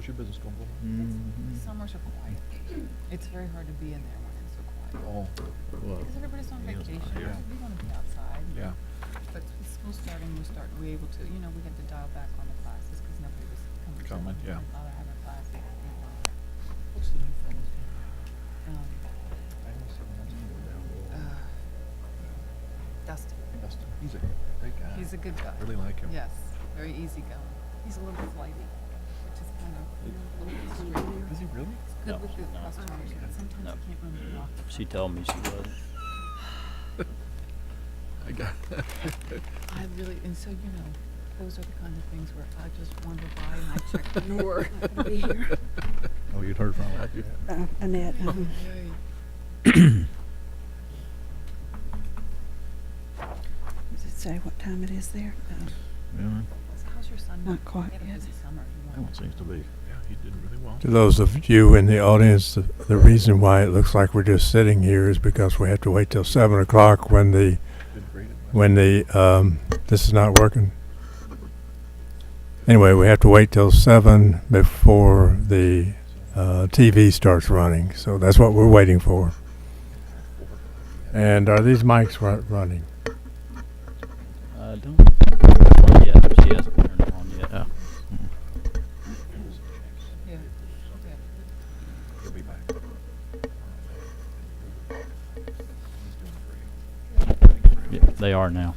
How's your business going? Summers are quiet. It's very hard to be in there when it's so quiet. Oh, Well, Because everybody's on yeah, vacation. yeah. We want to be outside. yeah. But with school starting, we're able to, we had to dial back on the classes because nobody was coming. Coming, yeah. My father had a class. What's the new fellow's name? Um, I almost said that's uh, Dustin. Dustin. He's a great guy. He's a good guy. Really like him. Yes, very easygoing. He's a little bit flighty, which is kind of a little bit strict. Is he really? Good No, with the no, customers, but sometimes no. he can't remember the office. She told me she was. I got. I really, and so, those are the kind of things where I just wander by and I check the door. Not gonna be here. Oh, you'd heard from him, had you? Annette. Does it say what time it is there? Yeah. So how's your son? Not quite He had a yet. busy summer. That one seems to be. Yeah, he did really well. To those of you in the audience, the reason why it looks like we're just sitting here is because we have to wait till 7 o'clock when Did great at this is not working. Anyway, we have to wait till 7 before the TV starts running. So that's what we're waiting for. And are these mics running? I don't know yet. She hasn't turned it on yet. Yeah. Yeah. He'll be back. Yeah, they are now.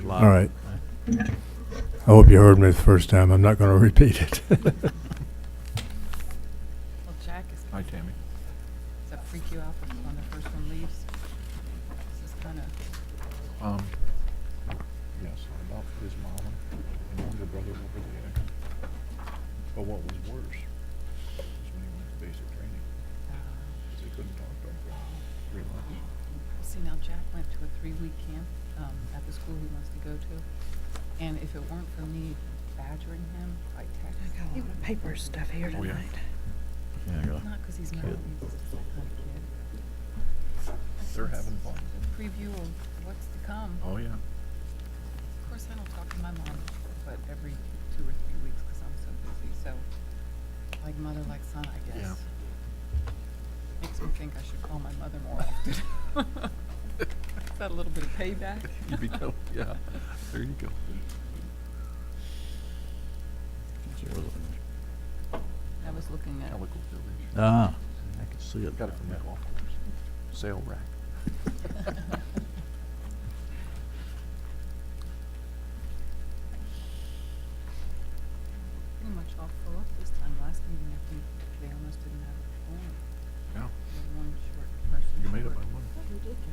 Live. All right. I hope you heard me the first time. I'm not going to repeat it. Well, Jack is. Hi, Tammy. Does that freak you out when the first one leaves? This is kind of. Yes, about his mom and younger brother over there. But what was worse was when he went to basic training, because he couldn't talk to him for 3 months. See, now Jack went to a 3-week camp at the school he wants to go to. And if it weren't for me badgering him by text, I got a lot of paper stuff here Oh, yeah. tonight. Yeah, really. not because he's not, Good. he's just that kind of kid. They're having fun. A preview of what's to come. Oh, yeah. Of course, I don't talk to my mom, but every 2 or 3 weeks because I'm so busy. So, like mother, like son, I guess. Yeah. Makes me think I should call my mother more often. Is that a little bit of payback? You'd be told, yeah. There you go. I was looking at. Calico Village. Ah, I can see it. Got it from the golf course. Sale rack. Pretty much all full up this time. Last meeting, I think they almost didn't have a quorum. Yeah. They had one short person. You made it by short. one. We did go to the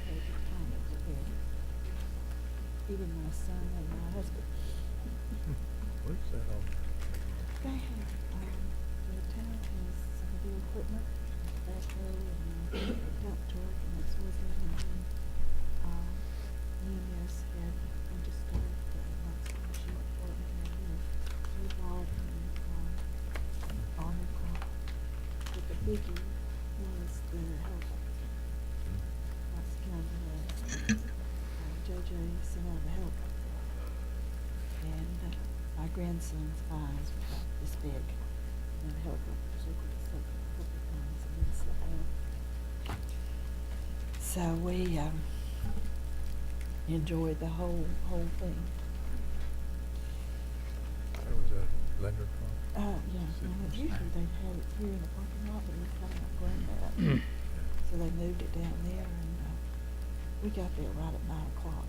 Farragut time over there. Even my son and my husband. What is that on? They have, the town has some of the equipment, backhoe and dump truck and that sort of thing. And then, EMS had a bunch of stuff, lots of machine equipment and we bought army car. But the biggie was the helicopter. That's kind of, JJ sent out the helicopter. And my grandson's eyes were about this big. And the helicopter circled us up a couple of times and then slid down. So we enjoyed the whole thing. That was a Leonard Farm. Yeah, well, usually they've had it here in the parking lot, but we've kind of outgrown that. So they moved it down there and we got there right at 9 o'clock.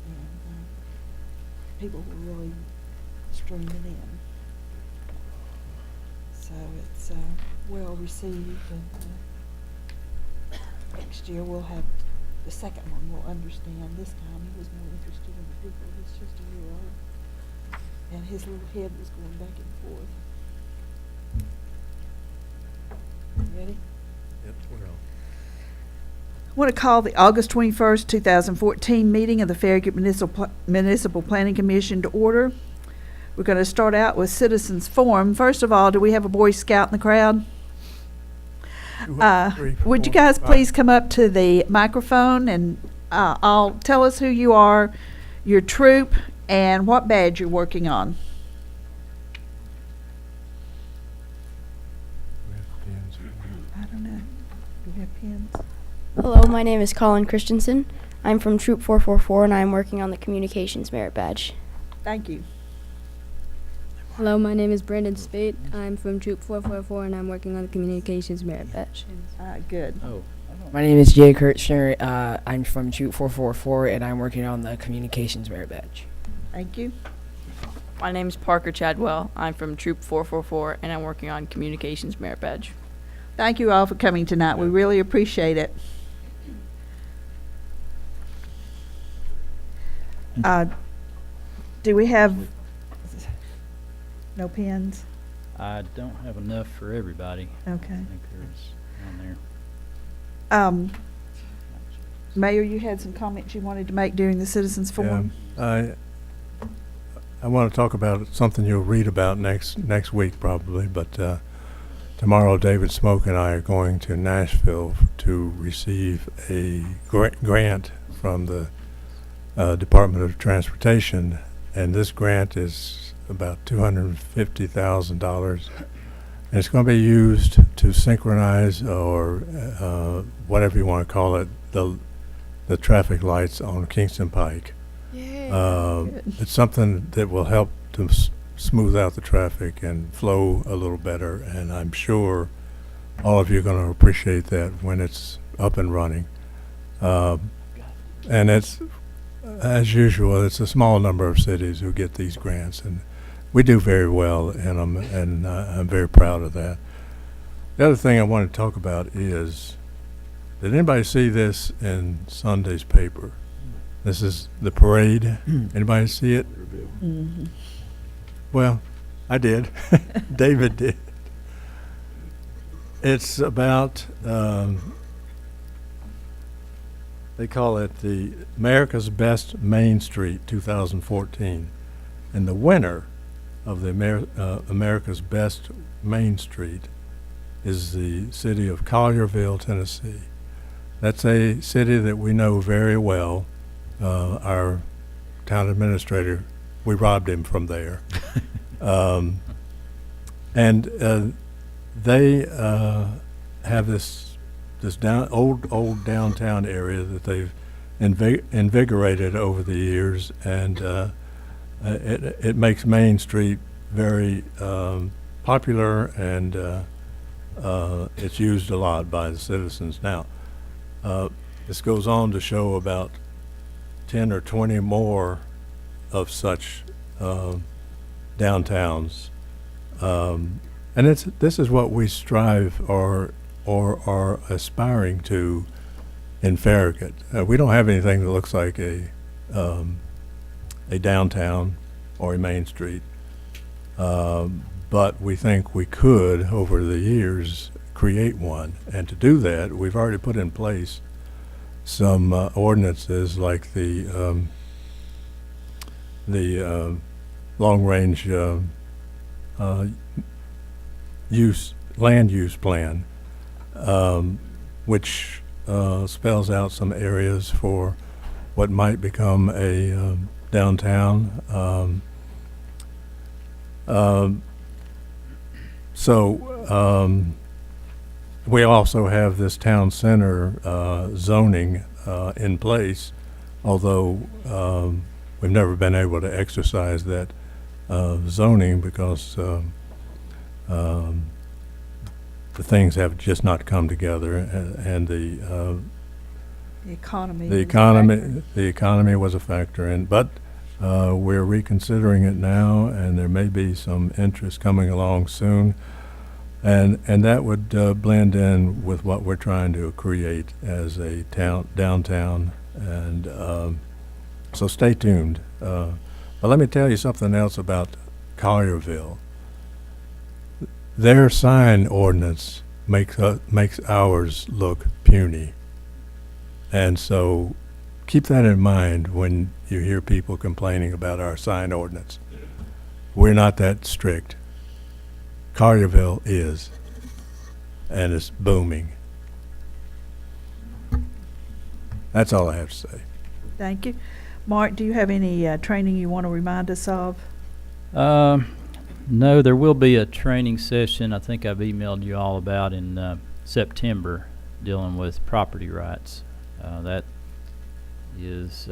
And people were really streaming in. So it's well received and next year we'll have, the second one will understand. This time he was more interested in the people. He's just a year old. And his little head was going back and forth. Ready? Yep, we're on. I want to call the August 21st, 2014 meeting of the Farragut Municipal Planning Commission to order. We're going to start out with citizens forum. First of all, do we have a Boy Scout in the crowd? 2, 3, Would you 4, guys 5. please come up to the microphone and I'll tell us who you are, your troop, and what badge you're working on. Hello, my name is Colin Christensen. I'm from Troop 444 and I'm working on the Communications Merit Badge. Thank you. Hello, my name is Brandon Spade. I'm from Troop 444 and I'm working on the Communications Merit Badge. Good. Oh. My name is Jay Kirchner. I'm from Troop 444 and I'm working on the Communications Merit Badge. Thank you. My name is Parker Chadwell. I'm from Troop 444, and I'm working on Communications Merit Badge. Thank you all for coming tonight. We really appreciate it. Do we have no pens? I don't have enough for everybody. Okay. I think there's on there. Mayor, you had some comments you wanted to make during the citizens forum? Yeah, I want to talk about something you'll read about next week probably, but tomorrow David Smoke and I are going to Nashville to receive a grant from the Department of Transportation, and this grant is about $250,000, and it's going to be used to synchronize or whatever you want to call it, the traffic lights on Kingston Pike. It's something that will help to smooth out the traffic and flow a little better, and I'm sure all of you are going to appreciate that when it's up and running. And it's, as usual, it's a small number of cities who get these grants, and we do very well in them, and I'm very proud of that. The other thing I want to talk about is, did anybody see this in Sunday's paper? This is the parade. Anybody see it? Mm-hmm. Well, I did. David did. It's about, they call it the America's Best Main Street 2014. And the winner of the America's Best Main Street is the city of Collierville, Tennessee. That's a city that we know very well. Our town administrator, we robbed him from there. And they have this old downtown area that they've invigorated over the years, and it makes Main Street very popular, and it's used a lot by the citizens. Now, this goes on to show about 10 or 20 more of such downtowns, and this is what we strive or are aspiring to in Farragut. We don't have anything that looks like a downtown or a Main Street, but we think we could over the years create one, and to do that we've already put in place some ordinances like the long-range land use plan, which spells out some areas for what might become a downtown. We also have this town center zoning in place, although we've never been able to exercise that zoning because the things have just not come together, and the economy was a factor. But we're reconsidering it now, and there may be some interest coming along soon. And that would blend in with what we're trying to create as a downtown, and so stay tuned. But let me tell you something else about Collierville. Their sign ordinance makes ours look puny, and so keep that in mind when you hear people complaining about our sign ordinance. We're not that strict. Collierville is, and it's booming. That's all I have to say. Thank you. Mark, do you have any training you want to remind us of? No, there will be a training session I think I've emailed you all about in September. dealing with property rights. That is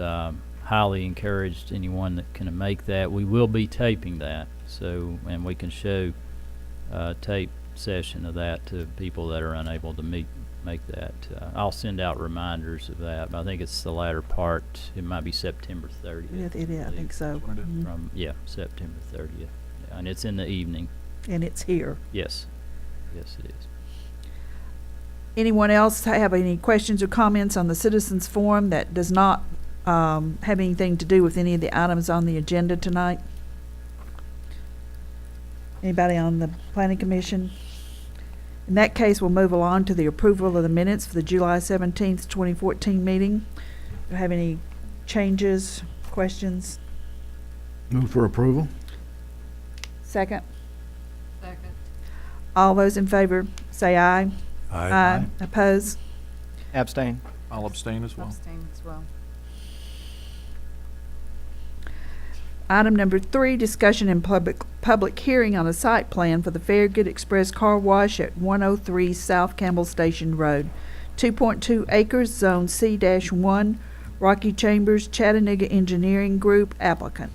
highly encouraged, anyone that can make that. We will be taping that, so, and we can show tape session of that to people that are unable to make that. I'll send out reminders of that, but I think it's the latter part. It might be September 30th. It is, I think so. Mhm. From, yeah, September 30th. Yeah, and it's in the evening. And it's here. Yes. Yes, it is. Anyone else have any questions or comments on the citizens forum that does not have anything to do with any of the items on the agenda tonight? Anybody on the planning commission? In that case, we'll move along to the approval of the minutes for the July 17th, 2014 meeting. Do you have any changes, questions? Move for approval? Second? Second. All those in favor say aye. Aye. Oppose? Abstain. I'll abstain as well. Abstain as well. Item number 3, discussion and public hearing on a site plan for the Farragut Express Car Wash at 103 South Campbell Station Road, 2.2 acres, Zone C-1, Rocky Chambers, Chattanooga Engineering Group, applicant.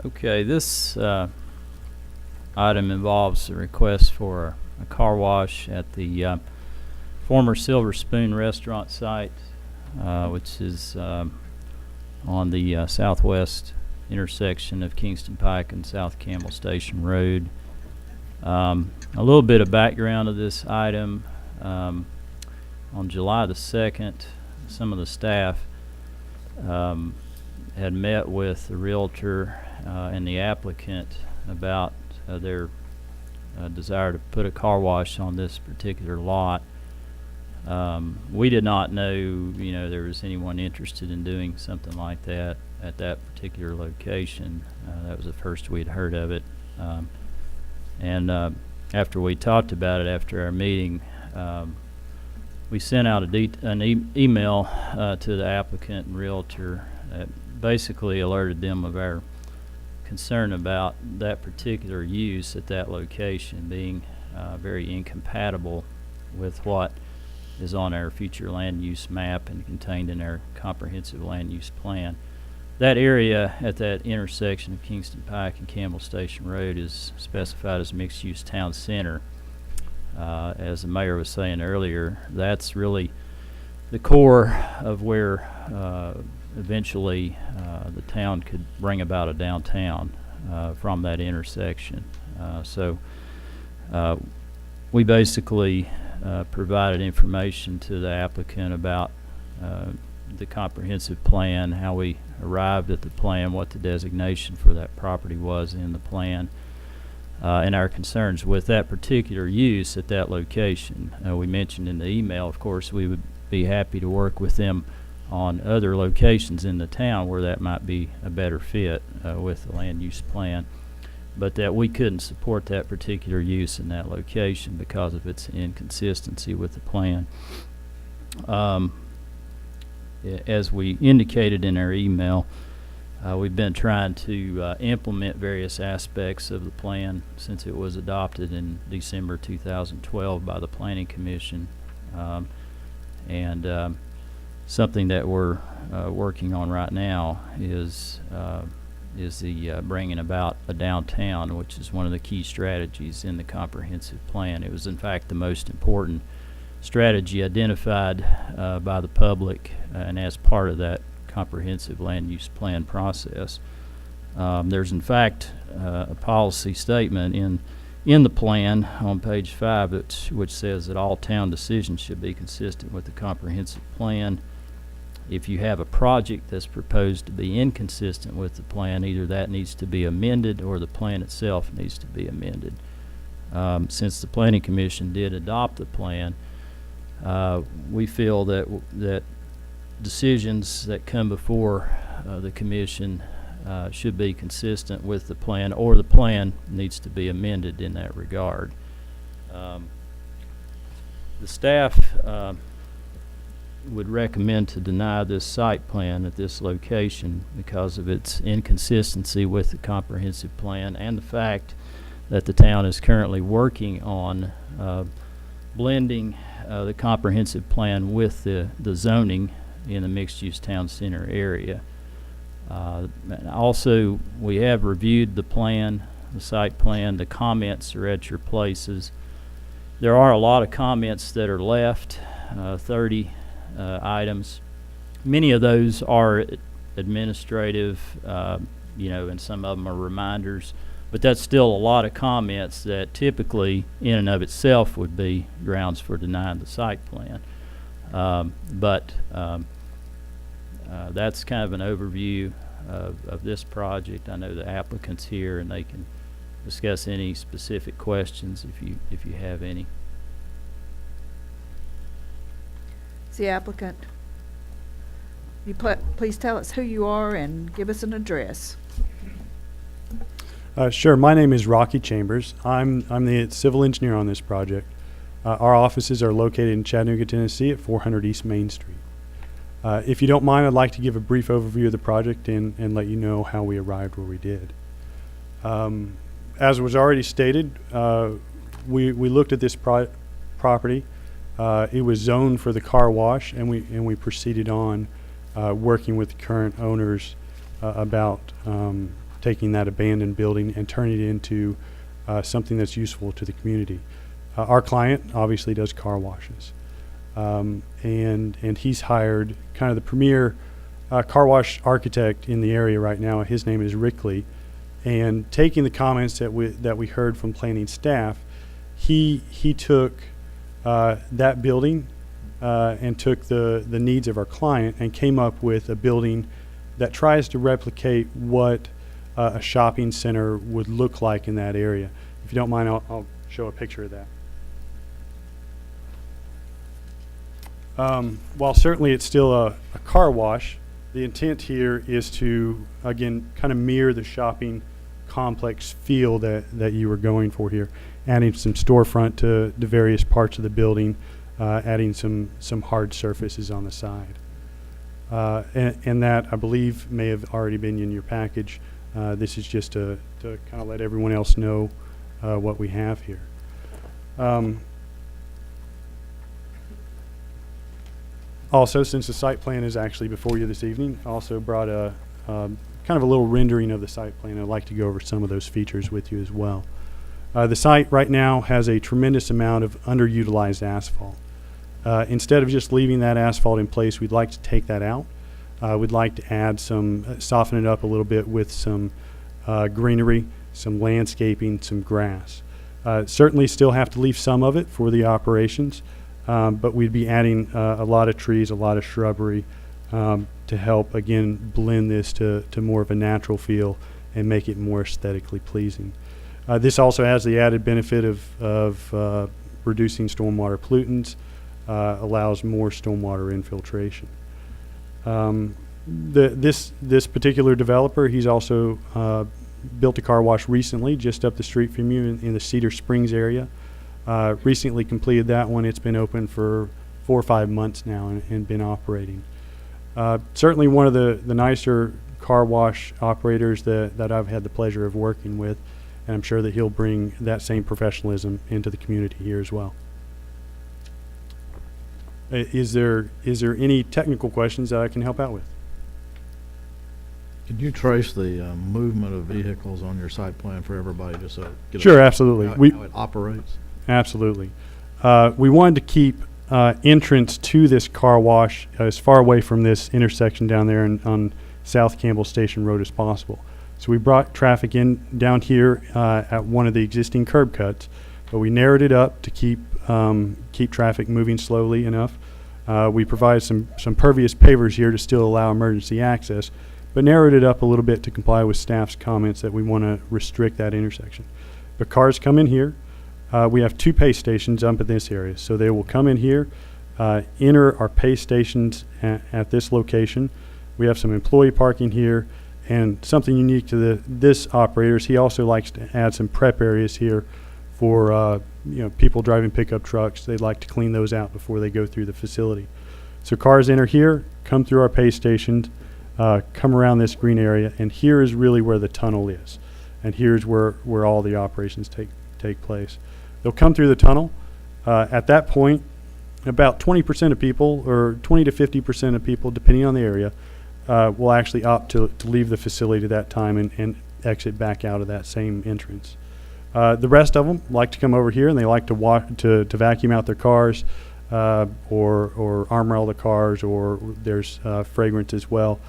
Okay, this item involves a request for a car wash at the former Silver Spoon restaurant site, which is on the southwest intersection of Kingston Pike and South Campbell Station Road. A little bit of background of this item. On July the 2nd, some of the staff had met with the realtor and the applicant about their desire to put a car wash on this particular lot. We did not know, there was anyone interested in doing something like that at that particular location. That was the first we'd heard of it. And after we talked about it after our meeting, we sent out an email to the applicant and realtor that basically alerted them of our concern about that particular use at that location being very incompatible with what is on our future land use map and contained in our comprehensive land use plan. That area at that intersection of Kingston Pike and Campbell Station Road is specified as mixed-use town center. As the mayor was saying earlier, that's really the core of where eventually the town could bring about a downtown from that intersection. So we basically provided information to the applicant about the comprehensive plan, how we arrived at the plan, what the designation for that property was in the plan, and our concerns with that particular use at that location. We mentioned in the email, of course, we would be happy to work with them on other locations in the town where that might be a better fit with the land use plan, but that we couldn't support that particular use in that location because of its inconsistency with the plan. As we indicated in our email, we've been trying to implement various aspects of the plan since it was adopted in December 2012 by the Planning Commission, and something that we're working on right now is the bringing about a downtown, which is one of the key strategies in the comprehensive plan. It was in fact the most important strategy identified by the public and as part of that comprehensive land use plan process. There's in fact a policy statement in the plan on page 5 which says that all town decisions should be consistent with the comprehensive plan. If you have a project that's proposed to be inconsistent with the plan, either that needs to be amended or the plan itself needs to be amended. Since the Planning Commission did adopt the plan, we feel that decisions that come before the Commission should be consistent with the plan, or the plan needs to be amended in that regard. The staff would recommend to deny this site plan at this location because of its inconsistency with the comprehensive plan and the fact that the town is currently working on blending the comprehensive plan with the zoning in the mixed-use town center area. And also, we have reviewed the plan, the site plan. The comments are at your places. There are a lot of comments that are left, 30 items. Many of those are administrative, and some of them are reminders, but that's still a lot of comments that typically in and of itself would be grounds for denying the site plan. That's kind of an overview of this project. I know the applicant's here and they can discuss any specific questions if you have any. The applicant, you please tell us who you are and give us an address. Sure. My name is Rocky Chambers. I'm the civil engineer on this project. Our offices are located in Chattanooga, Tennessee at 400 East Main Street. If you don't mind, I'd like to give a brief overview of the project and let you know how we arrived where we did. As was already stated, we looked at this property. It was zoned for the car wash, and we proceeded on working with the current owners about taking that abandoned building and turning it into something that's useful to the community. Our client obviously does car washes, and he's hired kind of the premier car wash architect in the area right now. His name is Rickley, and taking the comments that we heard from planning staff, he took that building and took the needs of our client and came up with a building that tries to replicate what a shopping center would look like in that area. If you don't mind, I'll show a picture of that. While certainly it's still a car wash, the intent here is to, again, kind of mirror the shopping complex feel that you were going for here, adding some storefront to the various parts of the building, adding some hard surfaces on the side. And that, I believe, may have already been in your package. This is just to kind of let everyone else know what we have here. Also, since the site plan is actually before you this evening, I also brought a kind of a little rendering of the site plan. I'd like to go over some of those features with you as well. The site right now has a tremendous amount of underutilized asphalt. Instead of just leaving that asphalt in place, we'd like to take that out. We'd like to add soften it up a little bit with some greenery, some landscaping, some grass. Certainly still have to leave some of it for the operations, but we'd be adding a lot of trees, a lot of shrubbery to help, again, blend this to more of a natural feel and make it more aesthetically pleasing. This also has the added benefit of reducing stormwater pollutants, allows more stormwater infiltration. This particular developer, he's also built a car wash recently just up the street from you in the Cedar Springs area. Recently completed that one. It's been open for 4 or 5 months now and been operating. Certainly one of the nicer car wash operators that I've had the pleasure of working with, and I'm sure that he'll bring that same professionalism into the community here as well. Is there any technical questions that I can help out with? Can you trace the movement of vehicles on your site plan for everybody, just so get Sure, absolutely. How it operates? Absolutely. We wanted to keep entrance to this car wash as far away from this intersection down there on South Campbell Station Road as possible. So we brought traffic in down here at one of the existing curb cuts, but we narrowed it up to keep traffic moving slowly enough. We provided some pervious pavers here to still allow emergency access, but narrowed it up a little bit to comply with staff's comments that we want to restrict that intersection. But cars come in here. We have 2 pay stations up in this area, so they will come in here, enter our pay stations at this location. We have some employee parking here, and something unique to this operator is he also likes to add some prep areas here for people driving pickup trucks. They'd like to clean those out before they go through the facility. So cars enter here, come through our pay stations, come around this green area, and here is really where the tunnel is, and here's where all the operations take place. They'll come through the tunnel, At that point, about 20% of people, or 20 to 50% of people, depending on the area, will actually opt to leave the facility at that time and exit back out of that same entrance. The rest of them like to come over here, and they like to vacuum out their cars, or arm rail the cars, or there's fragrance as well.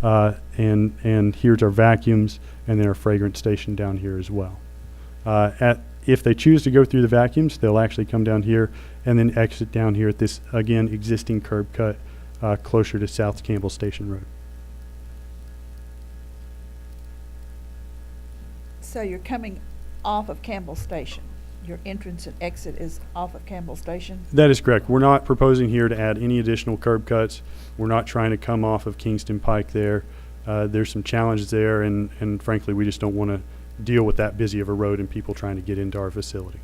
And here's our vacuums, and then our fragrance station down here as well. If they choose to go through the vacuums, they'll actually come down here and then exit down here at this, again, existing curb cut closer to South Campbell Station Road. So you're coming off of Campbell Station. Your entrance and exit is off of Campbell Station? That is correct. We're not proposing here to add any additional curb cuts. We're not trying to come off of Kingston Pike there. There's some challenges there, and frankly, we just don't want to deal with that busy of a road and people trying to get into our facility.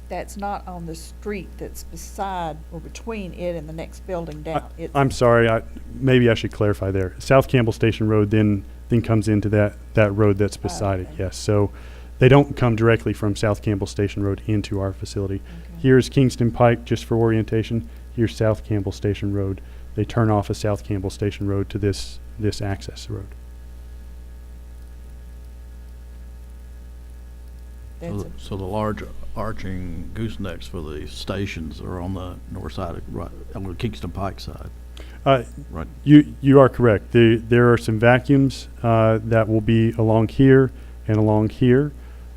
That's not on the street that's beside or between it and the next building down. I'm sorry, maybe I should clarify there. South Campbell Station Road then comes into that road that's beside it, okay. yes. So they don't come directly from South Campbell Station Road into our facility. Okay. Here's Kingston Pike, just for orientation. Here's South Campbell Station Road. They turn off of South Campbell Station Road to this access road. So the large arching goosenecks for the stations are on the north side, right on the Kingston Pike side. Right. You are correct. There are some vacuums that will be along here and along here.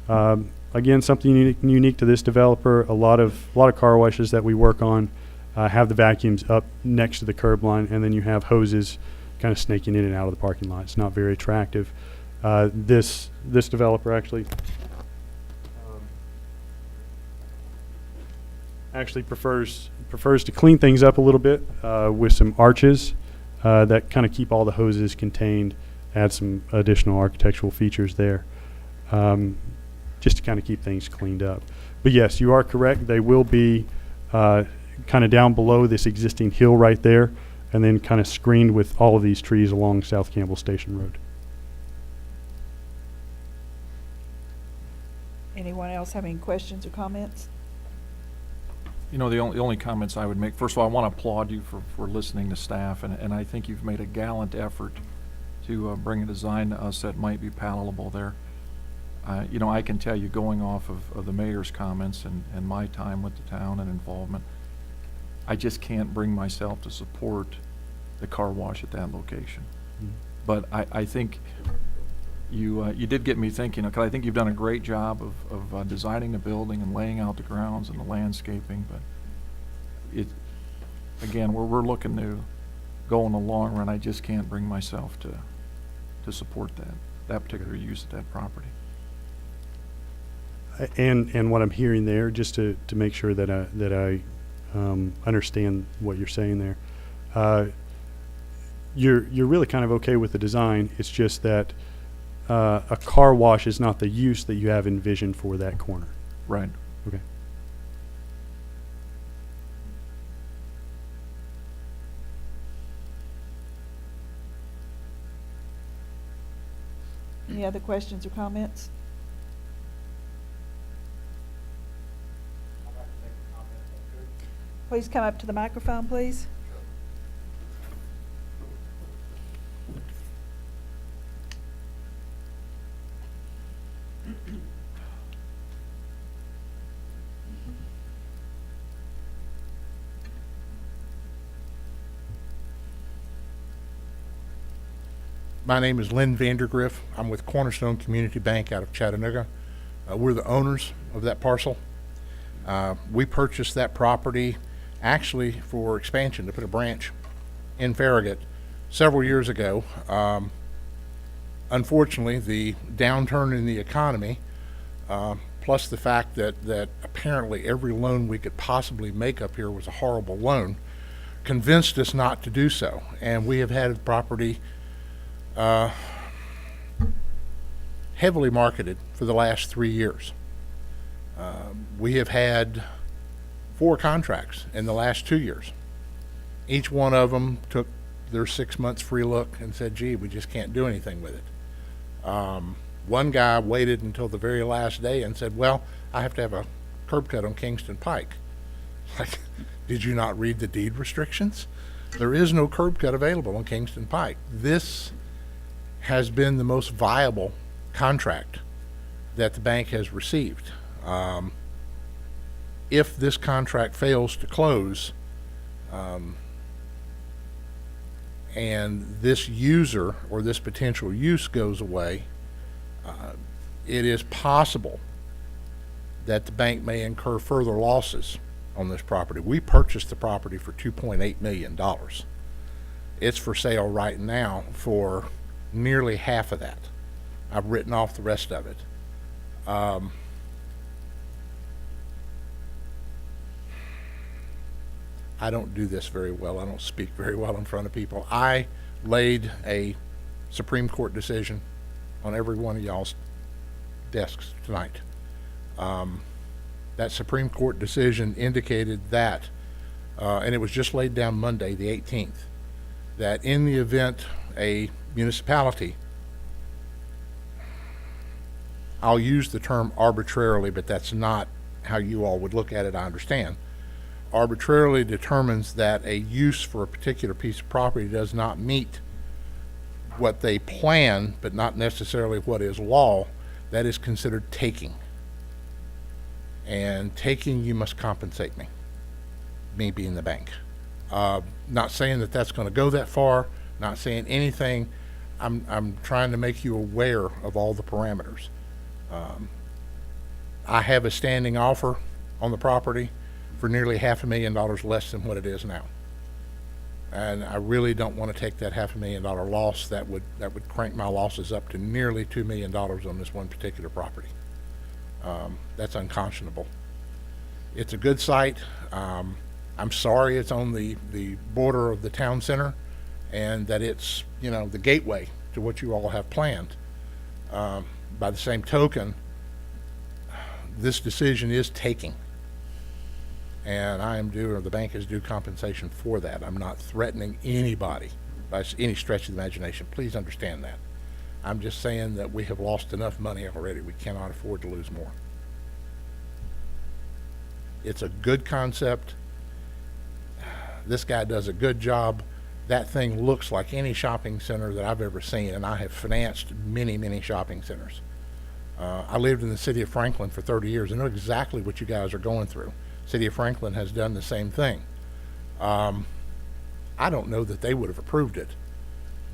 Again, something unique to this developer. A lot of car washes that we work on have the vacuums up next to the curb line, and then you have hoses kind of snaking in and out of the parking lot. It's not very attractive. This developer actually prefers to clean things up a little bit with some arches that kind of keep all the hoses contained, add some additional architectural features there, just to kind of keep things cleaned up. But yes, you are correct. They will be kind of down below this existing hill right there, and then kind of screened with all of these trees along South Campbell Station Road. Anyone else have any questions or comments? You know, the only comments I would make, first of all, I want to applaud you for listening to staff, and I think you've made a gallant effort to bring a design to us that might be palatable there. You know, I can tell you, going off of the mayor's comments and my time with the town and involvement, I just can't bring myself to support the car wash at that location. But I think you did get me thinking, because I think you've done a great job of designing the building and laying out the grounds and the landscaping, but again, we're looking to go in the long run. I just can't bring myself to support that particular use of that property. And what I'm hearing there, just to make sure that I understand what you're saying there, you're really kind of okay with the design. It's just that a car wash is not the use that you have envisioned for that corner. Right. Okay. Any other questions or comments? Please come up to the microphone, please. My name is Lynn Vandergriff. I'm with Cornerstone Community Bank out of Chattanooga. We're the owners of that parcel. We purchased that property actually for expansion, to put a branch in Farragut several years ago. Unfortunately, the downturn in the economy, plus the fact that apparently every loan we could possibly make up here was a horrible loan, convinced us not to do so. And we have had the property heavily marketed for the last 3 years. We have had 4 contracts in the last 2 years. Each one of them took their 6 months free look and said, gee, we just can't do anything with it. One guy waited until the very last day and said, well, I have to have a curb cut on Kingston Pike. Like, did you not read the deed restrictions? There is no curb cut available on Kingston Pike. This has been the most viable contract that the bank has received. If this contract fails to close, and this user or this potential use goes away, it is possible that the bank may incur further losses on this property. We purchased the property for $2.8 million. It's for sale right now for nearly half of that. I've written off the rest of it. I don't do this very well. I don't speak very well in front of people. I laid a Supreme Court decision on every one of y'all's desks tonight. That Supreme Court decision indicated that, and it was just laid down Monday, the 18th, that in the event a municipality, I'll use the term arbitrarily, but that's not how you all would look at it, I understand, arbitrarily determines that a use for a particular piece of property does not meet what they plan, but not necessarily what is law, that is considered taking. And taking, you must compensate me being the bank. Not saying that that's going to go that far, not saying anything. I'm trying to make you aware of all the parameters. I have a standing offer on the property for nearly $500,000 less than what it is now. And I really don't want to take that $500,000 loss. That would crank my losses up to nearly $2 million on this one particular property. That's unconscionable. It's a good site. I'm sorry it's on the border of the town center, and that it's, you know, the gateway to what you all have planned. By the same token, this decision is taking, and I am due, or the bank is due compensation for that. I'm not threatening anybody by any stretch of the imagination. Please understand that. I'm just saying that we have lost enough money already. We cannot afford to lose more. It's a good concept. This guy does a good job. That thing looks like any shopping center that I've ever seen, and I have financed many, many shopping centers. I lived in the city of Franklin for 30 years. I know exactly what you guys are going through. City of Franklin has done the same thing. I don't know that they would have approved it,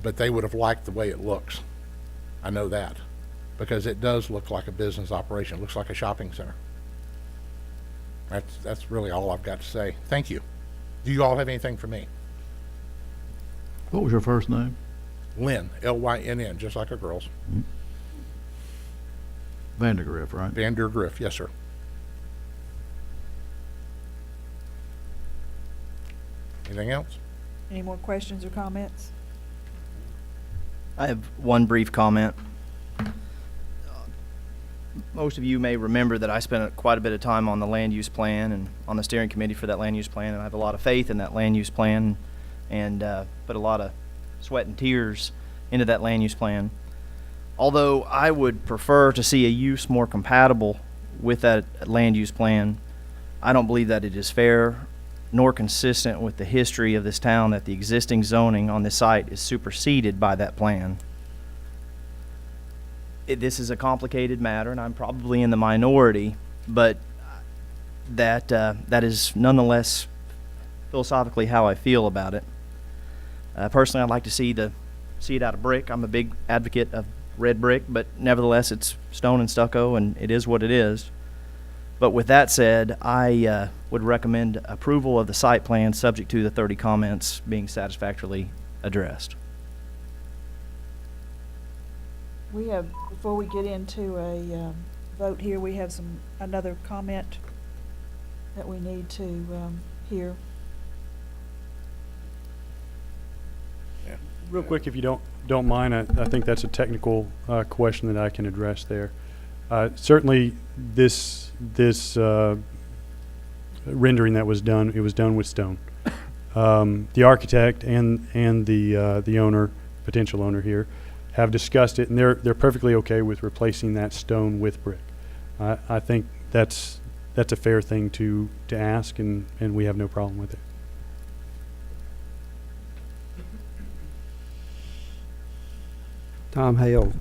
but they would have liked the way it looks. I know that, because it does look like a business operation. It looks like a shopping center. That's really all I've got to say. Thank you. Do you all have anything for me? What was your first name? Lynn, L-Y-N-N, just like a girl's. Vandergriff, right? Vandergriff, yes, sir. Anything else? Any more questions or comments? I have one brief comment. Most of you may remember that I spent quite a bit of time on the land use plan and on the steering committee for that land use plan, and I have a lot of faith in that land use plan and put a lot of sweat and tears into that land use plan. Although I would prefer to see a use more compatible with that land use plan, I don't believe that it is fair nor consistent with the history of this town that the existing zoning on this site is superseded by that plan. This is a complicated matter, and I'm probably in the minority, but that is nonetheless philosophically how I feel about it. Personally, I'd like to see it out of brick. I'm a big advocate of red brick, but nevertheless, it's stone and stucco, and it is what it is. But with that said, I would recommend approval of the site plan subject to the 30 comments being satisfactorily addressed. We have, before we get into a vote here, we have another comment that we need to hear. Yeah. Real quick, if you don't mind, I think that's a technical question that I can address there. Certainly, this rendering that was done, it was done with stone. The architect and the owner, potential owner here, have discussed it, and they're perfectly okay with replacing that stone with brick. I think that's a fair thing to ask, and we have no problem with it. Tom Hale,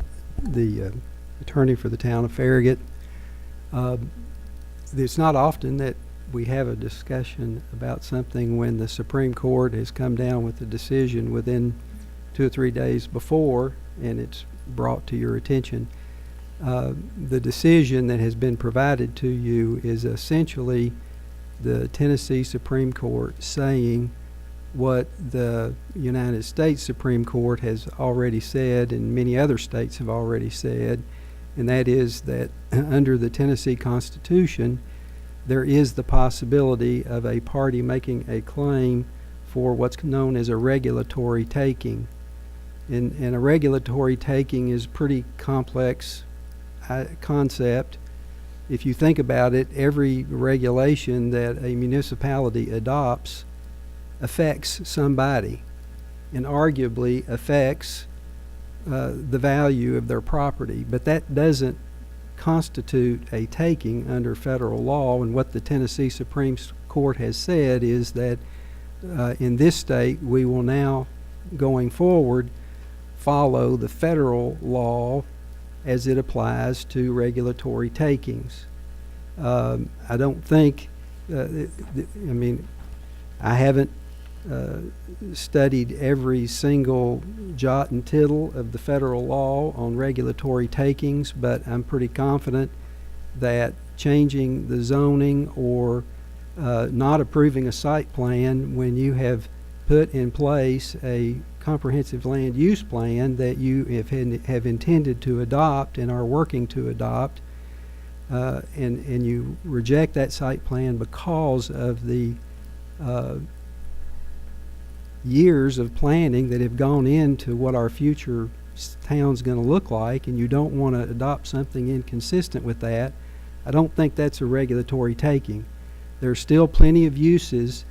the attorney for the town of Farragut. It's not often that we have a discussion about something when the Supreme Court has come down with a decision within 2 or 3 days before, and it's brought to your attention. The decision that has been provided to you is essentially the Tennessee Supreme Court saying what the United States Supreme Court has already said and many other states have already said, and that is that under the Tennessee Constitution, there is the possibility of a party making a claim for what's known as a regulatory taking. And a regulatory taking is a pretty complex concept. If you think about it, every regulation that a municipality adopts affects somebody and arguably affects the value of their property. But that doesn't constitute a taking under federal law, and what the Tennessee Supreme Court has said is that in this state we will now, going forward, follow the federal law as it applies to regulatory takings. I don't think, I haven't studied every single jot and tittle of the federal law on regulatory takings, but I'm pretty confident that changing the zoning or not approving a site plan when you have put in place a comprehensive land use plan that you have intended to adopt and are working to adopt, and you reject that site plan because of the years of planning that have gone into what our future town's going to look like, and you don't want to adopt something inconsistent with that, I don't think that's a regulatory taking. There's still plenty of uses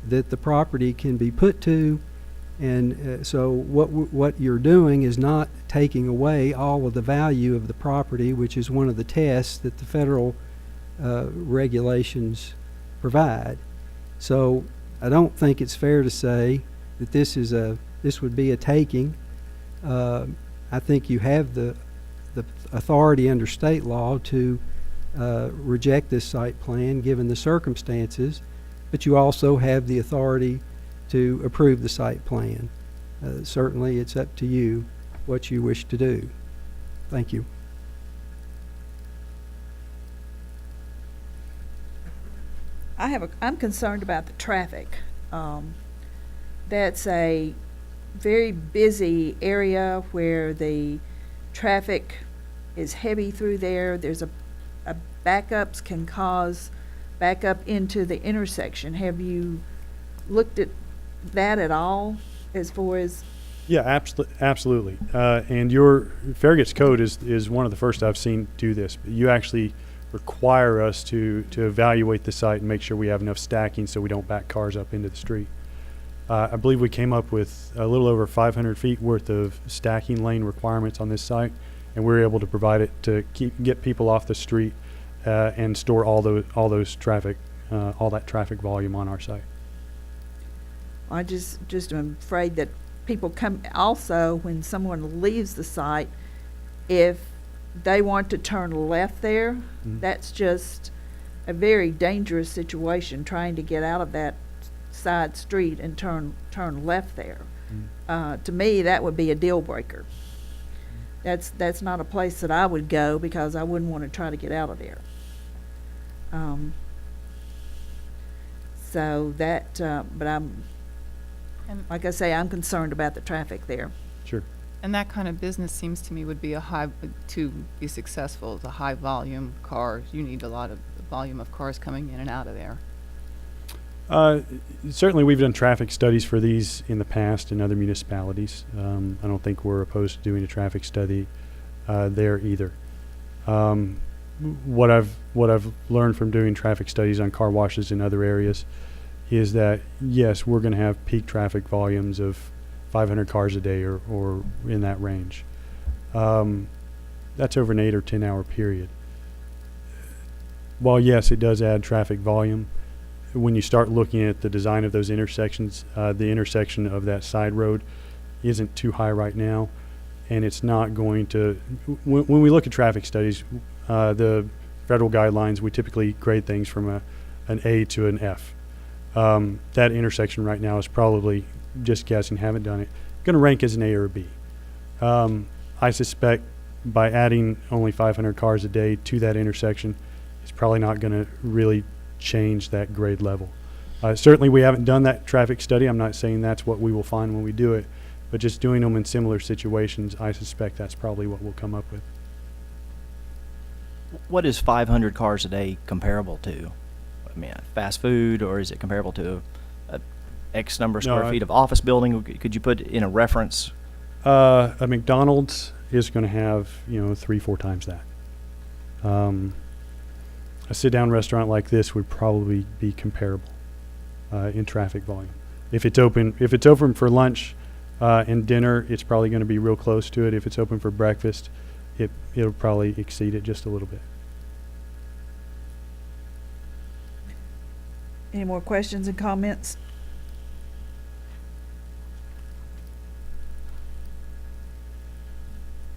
that the property can be put to, and so what you're doing is not taking away all of the value of the property, which is one of the tests that the federal regulations provide. So I don't think it's fair to say that this would be a taking. I think you have the authority under state law to reject this site plan given the circumstances, but you also have the authority to approve the site plan. Certainly it's up to you what you wish to do. Thank you. I'm concerned about the traffic. That's a very busy area where the traffic is heavy through there. There's a backups can cause backup into the intersection. Have you looked at that at all as far as? Yeah, absolutely. And your Farragut's code is one of the first I've seen do this. You actually require us to evaluate the site and make sure we have enough stacking so we don't back cars up into the street. I believe we came up with a little over 500 feet worth of stacking lane requirements on this site, and we're able to provide it to get people off the street and store all that traffic volume on our site. I just am afraid that people come also when someone leaves the site, if they want to turn left there, that's just a very dangerous situation trying to get out of that side street and turn left there. To me, that would be a deal breaker. That's not a place that I would go because I wouldn't want to try to get out of there. So that, but like I say, I'm concerned about the traffic there. Sure. And that kind of business seems to me would be to be successful, the high volume cars. You need a lot of volume of cars coming in and out of there. Certainly we've done traffic studies for these in the past in other municipalities. I don't think we're opposed to doing a traffic study there either. What I've learned from doing traffic studies on car washes in other areas is that, yes, we're going to have peak traffic volumes of 500 cars a day or in that range. That's over an 8 or 10 hour period. While yes, it does add traffic volume, when you start looking at the design of those intersections, the intersection of that side road isn't too high right now, and it's not going to, when we look at traffic studies, the federal guidelines, we typically grade things from an A to an F. That intersection right now is probably, just guessing, haven't done it, going to rank as an A or a B. I suspect by adding only 500 cars a day to that intersection, it's probably not going to really change that grade level. Certainly we haven't done that traffic study. I'm not saying that's what we will find when we do it, but just doing them in similar situations, I suspect that's probably what we'll come up with. What is 500 cars a day comparable to? I mean, fast food, or is it comparable to a X number of square feet of office building? Could you put in a reference? A McDonald's is going to have, 3-4 times that. A sit-down restaurant like this would probably be comparable in traffic volume. If it's open for lunch and dinner, it's probably going to be real close to it. If it's open for breakfast, it'll probably exceed it just a little bit. Any more questions and comments?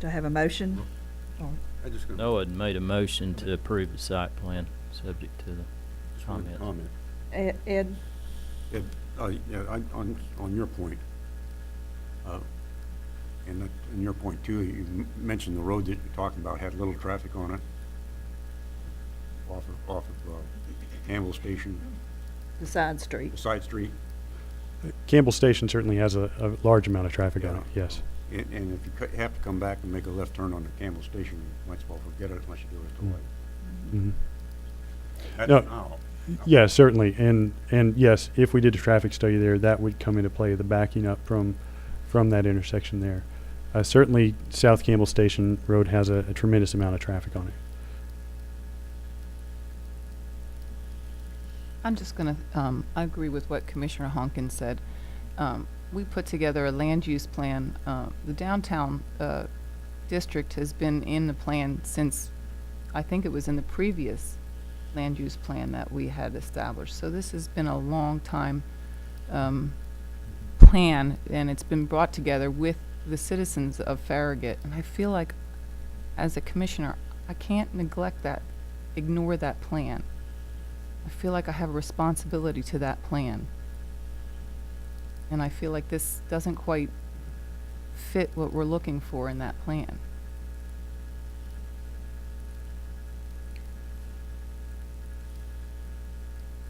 Do I have a motion? Or Noah had made a motion to approve the site plan, subject to the comments. Ed? Ed, yeah, on your point, and your point too, you mentioned the road that you're talking about had little traffic on it, off of Campbell Station. The side street. The side street. Campbell Station certainly has a large amount of traffic on it, yes. And if you have to come back and make a left turn on the Campbell Station, you might as well forget it unless you do it at the light. Mm-hmm. No, yeah, certainly, and yes, if we did a traffic study there, that would come into play, the backing up from that intersection there. Certainly, South Campbell Station Road has a tremendous amount of traffic on it. I'm just going to, I agree with what Commissioner Honkin said. We put together a land use plan. The downtown district has been in the plan since, I think it was in the previous land use plan that we had established. So this has been a long time plan, and it's been brought together with the citizens of Farragut. And I feel like, as a commissioner, I can't ignore that plan. I feel like I have a responsibility to that plan. And I feel like this doesn't quite fit what we're looking for in that plan.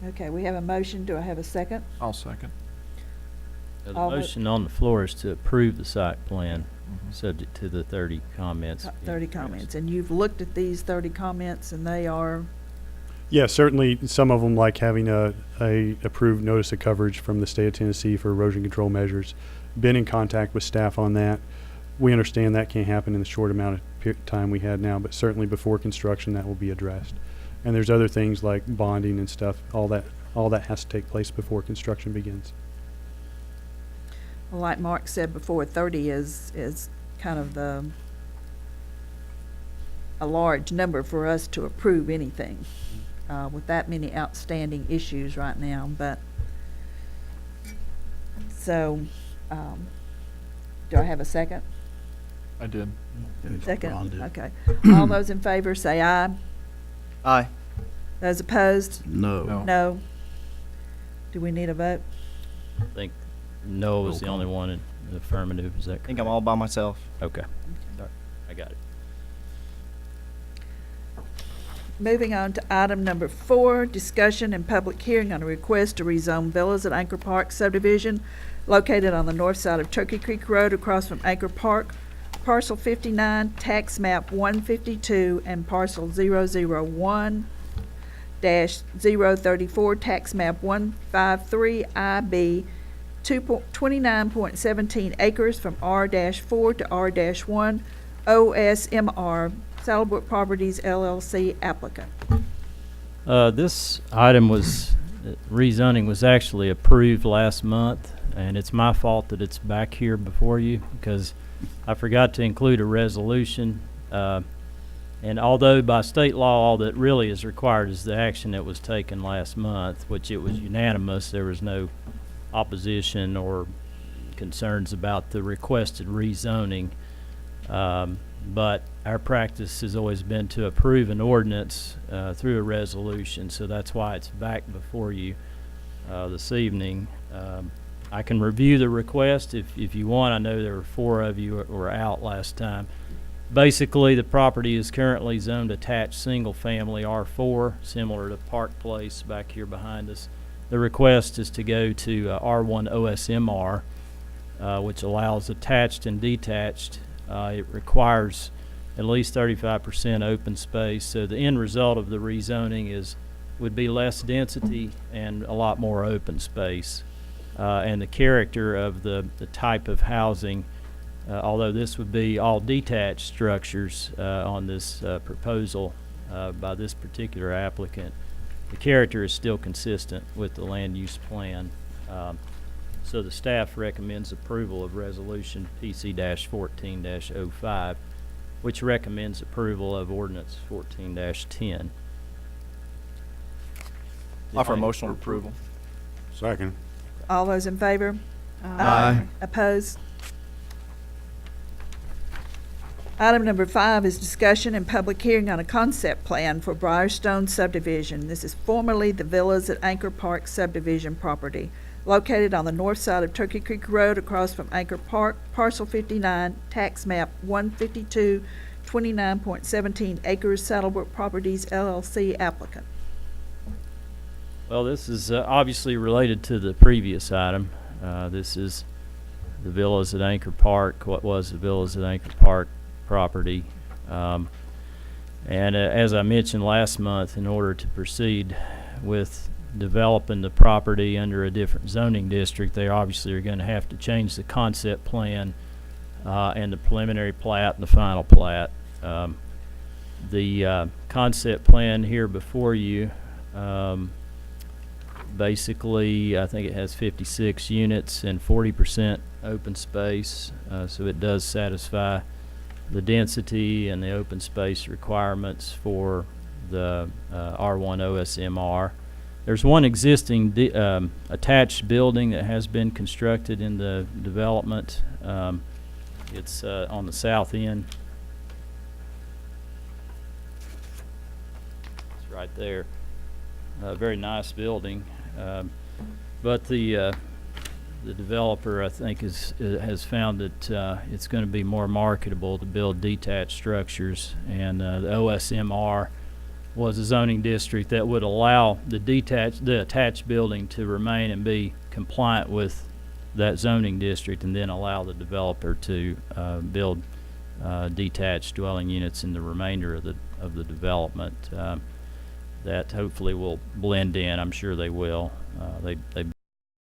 Okay, we have a motion. Do I have a second? I'll second. The motion on the floor is to approve the site plan, subject to the 30 comments. 30 comments. And you've looked at these 30 comments, and they are? Yeah, certainly some of them, like having a approved notice of coverage from the state of Tennessee for erosion control measures. Been in contact with staff on that. We understand that can't happen in the short amount of time we had now, but certainly before construction that will be addressed. And there's other things like bonding and stuff. All that has to take place before construction begins. Well, like Mark said before, 30 is kind of a large number for us to approve anything. With that many outstanding issues right now, but so do I have a second? I did. Second, okay. All those in favor say aye. Aye. Those opposed? No. No. Do we need a vote? I think Noah was the only one in the affirmative. Is that correct? I think I'm all by myself. Okay. I got it. Moving on to item number 4, discussion and public hearing on a request to rezone villas at Anchor Park subdivision located on the north side of Turkey Creek Road across from Anchor Park, parcel 59, tax map 152, and parcel 001-034, tax map 153 IB, 29.17 acres from R-4 to R-1, OSMR, Saddlebrook Properties LLC applicant. This item rezoning was actually approved last month, and it's my fault that it's back here before you, because I forgot to include a resolution. And although by state law all that really is required is the action that was taken last month, which it was unanimous, there was no opposition or concerns about the requested rezoning. But our practice has always been to approve an ordinance through a resolution, so that's why it's back before you this evening. I can review the request if you want. I know there were 4 of you that were out last time. Basically, the property is currently zoned attached single-family R4, similar to Park Place back here behind us. The request is to go to R1 OSMR, which allows attached and detached. It requires at least 35% open space, so the end result of the rezoning would be less density and a lot more open space. And the character of the type of housing, although this would be all detached structures on this proposal by this particular applicant, the character is still consistent with the land use plan. So the staff recommends approval of Resolution PC-14-05, which recommends approval of Ordinance 14-10. Offer a motion of approval. Second. All those in favor? Aye. Opposed? Item number 5 is discussion and public hearing on a concept plan for Briarstone subdivision. This is formerly the Villas at Anchor Park subdivision property, located on the north side of Turkey Creek Road across from Anchor Park, parcel 59, tax map 152, 29.17 acres, Saddlebrook Properties LLC applicant. Well, this is obviously related to the previous item. This is the Villas at Anchor Park, what was the Villas at Anchor Park property. And as I mentioned last month, in order to proceed with developing the property under a different zoning district, they obviously are going to have to change the concept plan and the preliminary plat and the final plat. The concept plan here before you, basically, I think it has 56 units and 40% open space, so it does satisfy the density and the open space requirements for the R1 OSMR. There's one existing attached building that has been constructed in the development. It's on the south end. It's right there. A very nice building. But the developer, I think, has found that it's going to be more marketable to build detached structures, and the OSMR was a zoning district that would allow the attached building to remain and be compliant with that zoning district, and then allow the developer to build detached dwelling units in the remainder of the development. That hopefully will blend in. I'm sure they will. They